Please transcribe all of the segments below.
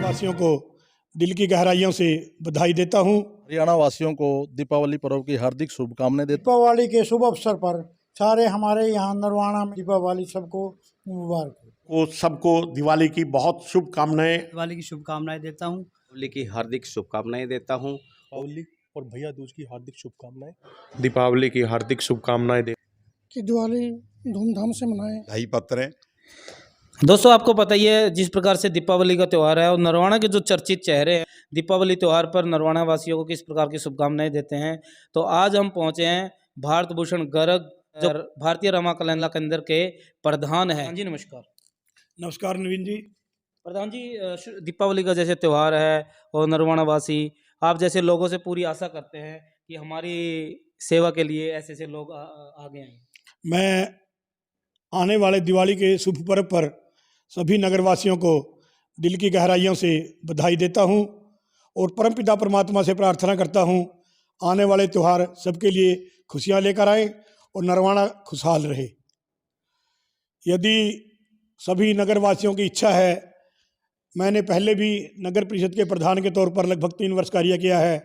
वासियों को दिल की गहराइयों से बधाई देता हूँ। हरियाणा वासियों को दीपावली पर्व की हार्दिक शुभकामनाएं देता दीपावली के शुभ अवसर पर सारे हमारे यहाँ नरवाना में दीपावली सबको मुबारक हो। सबको दिवाली की बहुत शुभकामनाएं। दिवाली की शुभकामनाएं देता हूँ। दीपावली की हार्दिक शुभकामनाएं देता हूँ। दीपावली और भैया दूज की हार्दिक शुभकामनाएं। दीपावली की हार्दिक शुभकामनाएं दे कि दिवाली धूमधाम से मनाएं। बधाई पत्र है। दोस्तों, आपको पता ही है जिस प्रकार से दीपावली का त्यौहार है और नरवाना के जो चर्चित चेहरे हैं दीपावली त्यौहार पर नरवाना वासियों को किस प्रकार की शुभकामनाएं देते हैं। तो आज हम पहुंचे हैं भारत भूषण गर्ग जो भारतीय रमा कल्याण केंद्र के प्रधान हैं। जी नमस्कार। नमस्कार नवीन जी। प्रधान जी, दीपावली का जैसे त्यौहार है और नरवाना वासी आप जैसे लोगों से पूरी आशा करते हैं कि हमारी सेवा के लिए ऐसे ऐसे लोग आगे आए। मैं आने वाले दिवाली के शुभ पर्व पर सभी नगरवासियों को दिल की गहराइयों से बधाई देता हूं और परमपिता परमात्मा से प्रार्थना करता हूं आने वाले त्यौहार सबके लिए खुशियां लेकर आए और नरवाना खुशहाल रहे। यदि सभी नगरवासियों की इच्छा है, मैंने पहले भी नगर परिषद के प्रधान के तौर पर लगभग 3 वर्ष कार्य किया है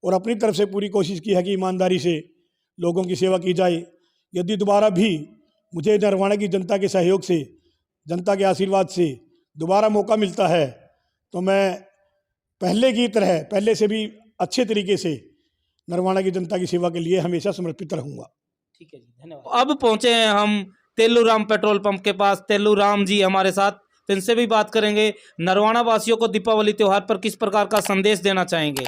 और अपनी तरफ से पूरी कोशिश की है कि ईमानदारी से लोगों की सेवा की जाए। यदि दोबारा भी मुझे नरवाना की जनता के सहयोग से, जनता के आशीर्वाद से दोबारा मौका मिलता है तो मैं पहले की तरह, पहले से भी अच्छे तरीके से नरवाना की जनता की सेवा के लिए हमेशा समर्पित रहूँगा। ठीक है जी, धन्यवाद। अब पहुंचे हैं हम तेलूराम पेट्रोल पंप के पास। तेलूराम जी हमारे साथ, तो इनसे भी बात करेंगे। नरवाना वासियों को दीपावली त्योहार पर किस प्रकार का संदेश देना चाहेंगे।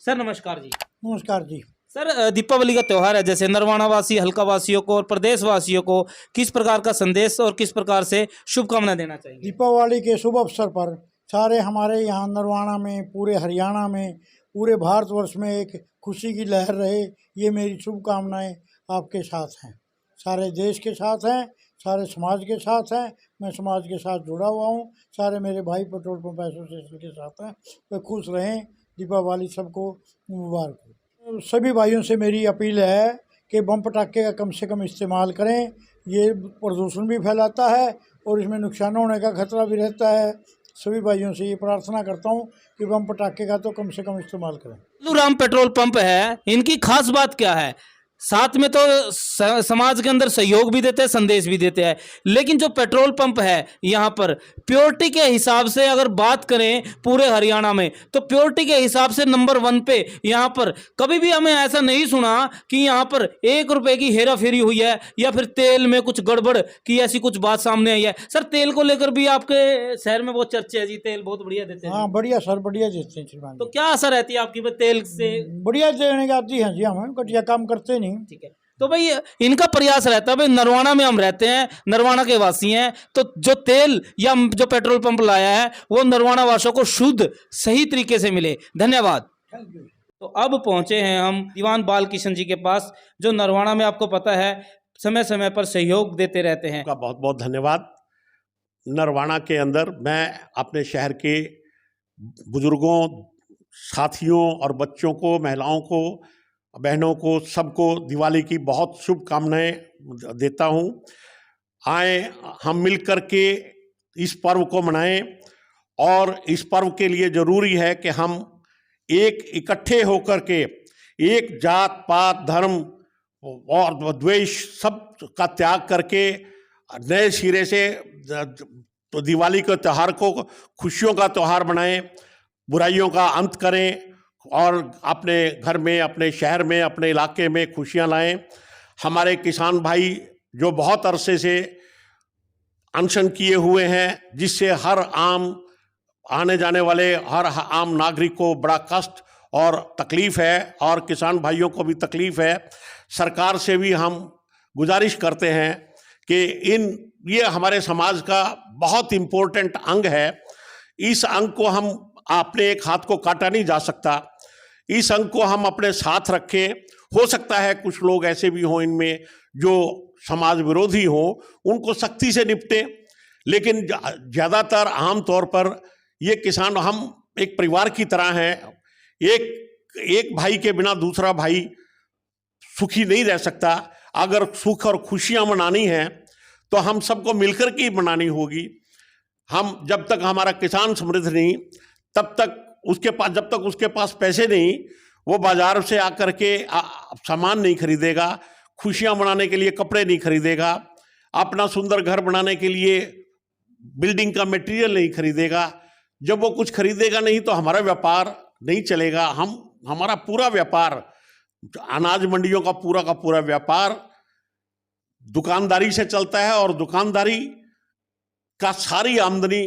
सर नमस्कार जी। नमस्कार जी। सर, दीपावली का त्यौहार है, जैसे नरवाना वासी हल्का वासियों को और प्रदेश वासियों को किस प्रकार का संदेश और किस प्रकार से शुभकामनाएं देना चाहिए। दीपावली के शुभ अवसर पर सारे हमारे यहाँ नरवाना में, पूरे हरियाणा में, पूरे भारतवर्ष में एक खुशी की लहर रहे, ये मेरी शुभकामनाएं आपके साथ हैं। सारे देश के साथ हैं, सारे समाज के साथ हैं। मैं समाज के साथ जुड़ा हुआ हूँ। सारे मेरे भाई पेट्रोल पंप एसोसिएशन के साथ हैं। वे खुश रहें। दीपावली सबको मुबारक हो। सभी भाइयों से मेरी अपील है कि बम पटाखे का कम से कम इस्तेमाल करें। ये प्रदूषण भी फैलाता है और इसमें नुकसान होने का खतरा भी रहता है। सभी भाइयों से ये प्रार्थना करता हूँ कि बम पटाखे का तो कम से कम इस्तेमाल करें। तेलूराम पेट्रोल पंप है, इनकी खास बात क्या है। साथ में तो समाज के अंदर सहयोग भी देते हैं, संदेश भी देते हैं, लेकिन जो पेट्रोल पंप है यहाँ पर प्योरिटी के हिसाब से अगर बात करें पूरे हरियाणा में तो प्योरिटी के हिसाब से नंबर 1 पे यहाँ पर कभी भी हमें ऐसा नहीं सुना कि यहाँ पर 1 रुपए की हेरा फेरी हुई है या फिर तेल में कुछ गड़बड़ की ऐसी कुछ बात सामने आई है। सर, तेल को लेकर भी आपके शहर में बहुत चर्चा है जी, तेल बहुत बढ़िया देते हैं। हाँ, बढ़िया सर, बढ़िया देते हैं। तो क्या असर रहती है आपकी तेल से? बढ़िया देने की आती है जी, हम घटिया काम करते नहीं। ठीक है, तो भाई इनका प्रयास रहता है, भाई नरवाना में हम रहते हैं, नरवाना के वासी हैं, तो जो तेल या जो पेट्रोल पंप लाया है वो नरवाना वासियों को शुद्ध सही तरीके से मिले। धन्यवाद। तो अब पहुंचे हैं हम दीवान बाल किशन जी के पास, जो नरवाना में आपको पता है समय समय पर सहयोग देते रहते हैं। का बहुत बहुत धन्यवाद। नरवाना के अंदर मैं अपने शहर के बुजुर्गों, साथियों और बच्चों को, महिलाओं को, बहनों को, सबको दिवाली की बहुत शुभकामनाएं देता हूं। आए हम मिलकर के इस पर्व को मनाएं और इस पर्व के लिए ज़रूरी है कि हम एक इकट्ठे होकर के एक जात पात धर्म और द्वेष सब का त्याग करके नए सिरे से तो दिवाली के त्यौहार को खुशियों का त्यौहार बनाएं, बुराइयों का अंत करें और अपने घर में, अपने शहर में, अपने इलाके में खुशियां लाएं। हमारे किसान भाई जो बहुत अरसे से अनशन किए हुए हैं, जिससे हर आम आने जाने वाले हर आम नागरिक को बड़ा कष्ट और तकलीफ़ है और किसान भाइयों को भी तकलीफ़ है। सरकार से भी हम गुजारिश करते हैं कि ये हमारे समाज का बहुत इम्पोर्टेंट अंग है। इस अंग को हम अपने एक हाथ को काटा नहीं जा सकता। इस अंग को हम अपने साथ रखें। हो सकता है कुछ लोग ऐसे भी हों इनमें जो समाज विरोधी हों, उनको सख्ती से निपटें, लेकिन ज़्यादातर आम तौर पर ये किसान हम एक परिवार की तरह हैं। एक भाई के बिना दूसरा भाई सुखी नहीं रह सकता। अगर सुख और खुशियाँ मनानी हैं तो हम सबको मिलकर के ही मनानी होगी। हम जब तक हमारा किसान समृद्ध नहीं, तब तक उसके पास, जब तक उसके पास पैसे नहीं, वो बाजार से आकर के सामान नहीं खरीदेगा, खुशियां मनाने के लिए कपड़े नहीं खरीदेगा, अपना सुंदर घर बनाने के लिए बिल्डिंग का मटेरियल नहीं खरीदेगा। जब वो कुछ खरीदेगा नहीं तो हमारा व्यापार नहीं चलेगा। हमारा पूरा व्यापार, अनाज मंडियों का पूरा व्यापार दुकानदारी से चलता है, और दुकानदारी का सारी आमदनी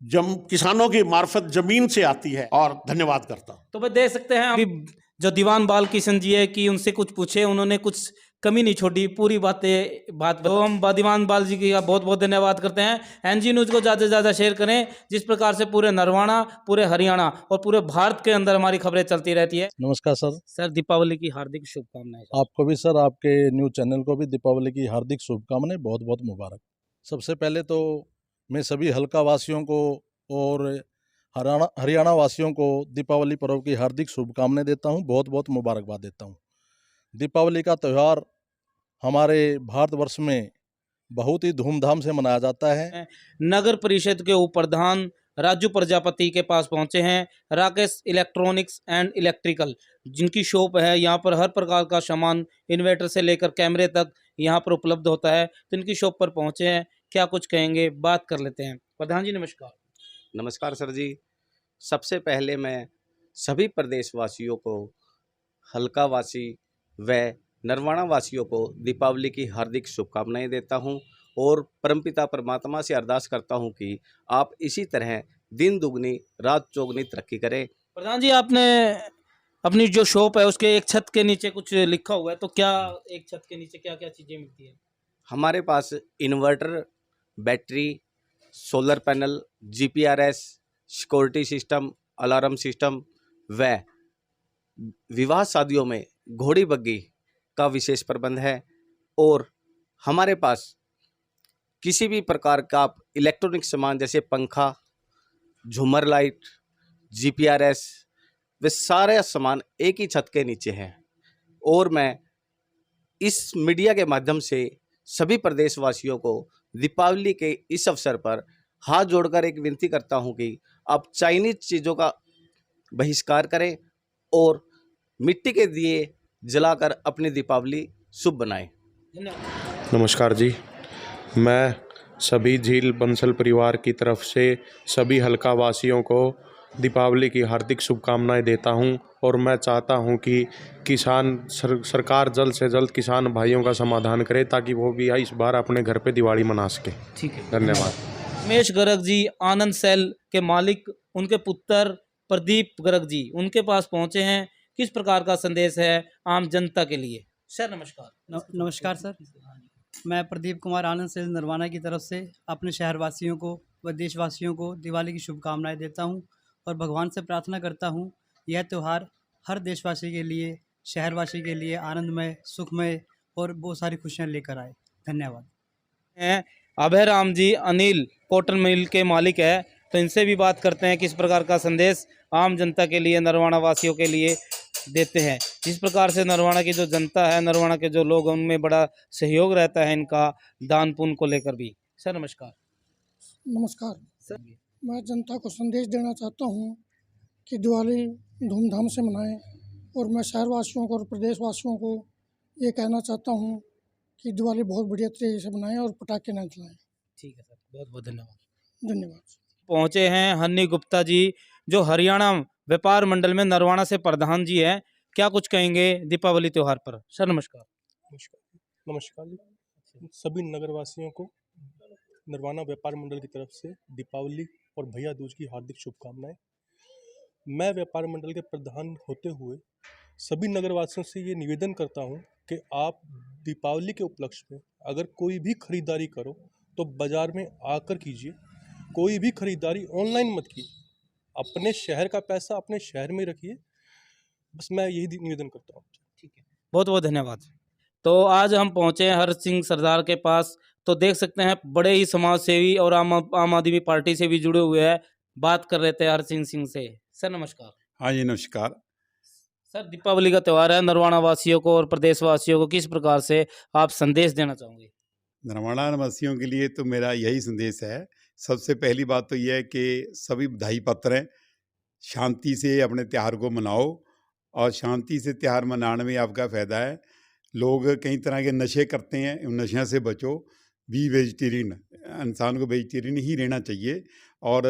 किसानों की मार्फत जमीन से आती है। और धन्यवाद करता हूं। तो भाई देख सकते हैं अभी जो दीवान बाल किशन जी है कि उनसे कुछ पूछे, उन्होंने कुछ कमी नहीं छोड़ी, पूरी बात तो हम दीवान बाल जी का बहुत बहुत धन्यवाद करते हैं। एनजी न्यूज़ को ज़्यादा से ज़्यादा शेयर करें, जिस प्रकार से पूरे नरवाना, पूरे हरियाणा और पूरे भारत के अंदर हमारी खबरें चलती रहती है। नमस्कार सर। सर, दीपावली की हार्दिक शुभकामनाएं। आपको भी सर, आपके न्यूज़ चैनल को भी दीपावली की हार्दिक शुभकामनाएं, बहुत बहुत मुबारक। सबसे पहले तो मैं सभी हल्का वासियों को और हरियाणा वासियों को दीपावली पर्व की हार्दिक शुभकामनाएं देता हूं, बहुत बहुत मुबारकबाद देता हूं। दीपावली का त्यौहार हमारे भारतवर्ष में बहुत ही धूमधाम से मनाया जाता है। नगर परिषद के उप प्रधान राजू प्रजापति के पास पहुंचे हैं। राकेश इलेक्ट्रॉनिक्स एंड इलेक्ट्रिकल, जिनकी शॉप है, यहाँ पर हर प्रकार का सामान इन्वर्टर से लेकर कैमरे तक यहाँ पर उपलब्ध होता है। तो इनकी शॉप पर पहुंचे हैं, क्या कुछ कहेंगे, बात कर लेते हैं। प्रधान जी नमस्कार। नमस्कार सर जी। सबसे पहले मैं सभी प्रदेशवासियों को, हल्का वासी व नरवाना वासियों को दीपावली की हार्दिक शुभकामनाएं देता हूं, और परमपिता परमात्मा से अरदास करता हूं कि आप इसी तरह दिन दुगनी रात चौगनी तरक्की करें। प्रधान जी, आपने अपनी जो शॉप है उसके एक छत के नीचे कुछ लिखा हुआ है, तो क्या एक छत के नीचे क्या क्या चीज़ें मिलती है? हमारे पास inverter, battery, solar panel, GPRS, security system, alarm system व विवाह शादियों में घोड़ी बग्गी का विशेष प्रबंध है। और हमारे पास किसी भी प्रकार का इलेक्ट्रॉनिक सामान जैसे पंखा, झूमर लाइट, जीपीआरएस, वे सारे सामान एक ही छत के नीचे हैं। और मैं इस मीडिया के माध्यम से सभी प्रदेशवासियों को दीपावली के इस अवसर पर हाथ जोड़कर एक विनती करता हूं कि आप चाइनीज चीज़ों का बहिष्कार करें और मिट्टी के दिए जलाकर अपनी दीपावली शुभ बनाएं। नमस्कार जी। मैं सभी झील बंसल परिवार की तरफ से सभी हल्का वासियों को दीपावली की हार्दिक शुभकामनाएं देता हूं, और मैं चाहता हूं कि सरकार जल्द से जल्द किसान भाइयों का समाधान करे, ताकि वो भी इस बार अपने घर पे दिवाली मना सके। ठीक है, धन्यवाद। रमेश गर्ग जी, आनंद सेल के मालिक, उनके पुत्र प्रदीप गर्ग जी उनके पास पहुंचे हैं। किस प्रकार का संदेश है आम जनता के लिए? सर नमस्कार। नमस्कार सर, मैं प्रदीप कुमार आनंद सेल नरवाना की तरफ से अपने शहरवासियों को व देशवासियों को दिवाली की शुभकामनाएं देता हूं, और भगवान से प्रार्थना करता हूं यह त्यौहार हर देशवासी के लिए, शहरवासी के लिए आनंदमय, सुखमय और बहुत सारी खुशियां लेकर आए। धन्यवाद। हैं अभय राम जी, अनिल कॉटन मिल के मालिक है, तो इनसे भी बात करते हैं किस प्रकार का संदेश आम जनता के लिए, नरवाना वासियों के लिए देते हैं। जिस प्रकार से नरवाना की जो जनता है, नरवाना के जो लोग, उनमें बड़ा सहयोग रहता है इनका दान पुण्य को लेकर भी। सर नमस्कार। नमस्कार सर, मैं जनता को संदेश देना चाहता हूँ कि दिवाली धूमधाम से मनाएं, और मैं शहरवासियों को और प्रदेशवासियों को ये कहना चाहता हूँ कि दिवाली बहुत बढ़िया तरीके से मनाएं और पटाखे न जलाएं। ठीक है सर, बहुत बहुत धन्यवाद। धन्यवाद। पहुंचे हैं हन्नी गुप्ता जी, जो हरियाणा व्यापार मंडल में नरवाना से प्रधान जी हैं। क्या कुछ कहेंगे दीपावली त्यौहार पर? सर नमस्कार। नमस्कार जी। सभी नगरवासियों को नरवाना व्यापार मंडल की तरफ से दीपावली और भैया दूज की हार्दिक शुभकामनाएं। मैं व्यापार मंडल के प्रधान होते हुए सभी नगरवासियों से ये निवेदन करता हूं कि आप दीपावली के उपलक्ष्य में अगर कोई भी खरीदारी करो तो बाज़ार में आकर कीजिए। कोई भी खरीदारी ऑनलाइन मत कीजिए। अपने शहर का पैसा अपने शहर में रखिए। बस मैं यही निवेदन करता हूँ। ठीक है, बहुत बहुत धन्यवाद। तो आज हम पहुंचे हैं हर सिंह सरदार के पास। तो देख सकते हैं बड़े ही समाज सेवी और आम आदमी पार्टी से भी जुड़े हुए हैं। बात कर रहे थे हर सिंह से। सर नमस्कार। हाँ जी नमस्कार। सर, दीपावली का त्यौहार है, नरवाना वासियों को और प्रदेशवासियों को किस प्रकार से आप संदेश देना चाहोगे? नरवाना वासियों के लिए तो मेरा यही संदेश है। सबसे पहली बात तो यह है कि सभी बधाई पत्र हैं शांति से अपने त्यौहार को मनाओ, और शांति से त्यौहार मनाने में आपका फ़ायदा है। लोग कई तरह के नशे करते हैं, उन नशे से बचो। बी वेजिटेरियन, इंसान को वेजिटेरियन ही रहना चाहिए। और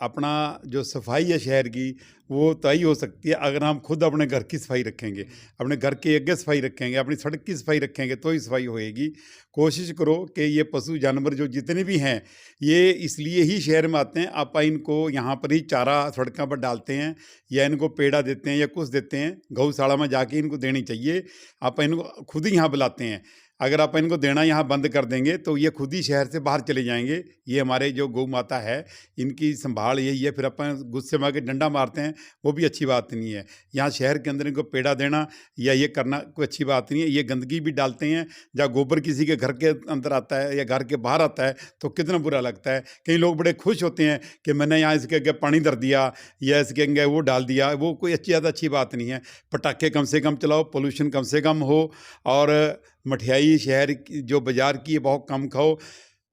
अपना जो सफाई है शहर की, वो तय हो सकती है अगर हम खुद अपने घर की सफाई रखेंगे, अपने घर के आगे सफाई रखेंगे, अपनी सड़क की सफाई रखेंगे, तो ही सफाई होएगी। कोशिश करो कि ये पशु जानवर जो जितने भी हैं, ये इसलिए ही शहर में आते हैं, आप इनको यहाँ पर ही चारा सड़कों पर डालते हैं, या इनको पेड़ा देते हैं या कुछ देते हैं। गौशाला में जाके इनको देनी चाहिए। आप इनको खुद ही यहाँ बुलाते हैं। अगर आप इनको देना यहाँ बंद कर देंगे तो ये खुद ही शहर से बाहर चले जाएंगे। ये हमारे जो गौ माता है, इनकी संभाल यही है। फिर अपन गुस्से में आके डंडा मारते हैं, वो भी अच्छी बात नहीं है। यहाँ शहर के अंदर इनको पेड़ा देना या ये करना कोई अच्छी बात नहीं है। ये गंदगी भी डालते हैं, जहाँ गोबर किसी के घर के अंदर आता है या घर के बाहर आता है तो कितना बुरा लगता है। कई लोग बड़े खुश होते हैं कि मैंने यहाँ इसके आगे पानी धर दिया या इसके आगे वो डाल दिया। वो कोई ज़्यादा अच्छी बात नहीं है। पटाखे कम से कम चलाओ, पोल्यूशन कम से कम हो, और मठियाई शहर की जो बाज़ार की है बहुत कम खाओ।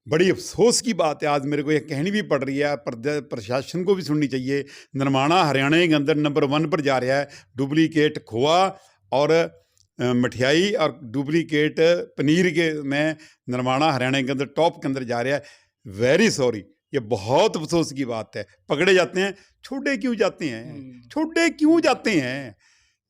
बड़ी अफसोस की बात है, आज मेरे को ये कहनी भी पड़ रही है, प्रशासन को भी सुननी चाहिए। नरवाना हरियाणा के अंदर नंबर 1 पर जा रहा है। डुप्लीकेट खोआ और मठियाई और डुप्लीकेट पनीर के में नरवाना हरियाणा के अंदर टॉप के अंदर जा रहा है। वेरी सॉरी, ये बहुत अफसोस की बात है। पकड़े जाते हैं, छोड़े क्यों जाते हैं? छोड़े क्यों जाते हैं?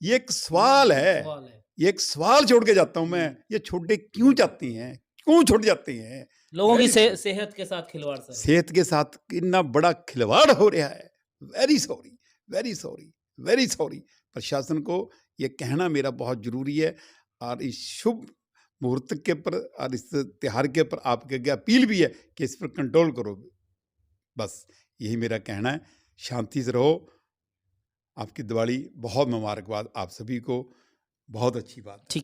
ये एक सवाल है। ये एक सवाल छोड़ के जाता हूं मैं, ये छोटे क्यों जाते हैं? क्यों छूट जाते हैं? लोगों की सेहत के साथ खिलवाड़ सर। सेहत के साथ इतना बड़ा खिलवाड़ हो रहा है। Very sorry, very sorry, very sorry. प्रशासन को ये कहना मेरा बहुत जरूरी है, और इस शुभ मुहूर्त के पर और इस त्योहार के पर आपके आगे अपील भी है कि इस पर कंट्रोल करो। बस यही मेरा कहना है। शांति से रहो। आपकी दिवाली बहुत मुबारकबाद आप सभी को। बहुत अच्छी बात है। ठीक है।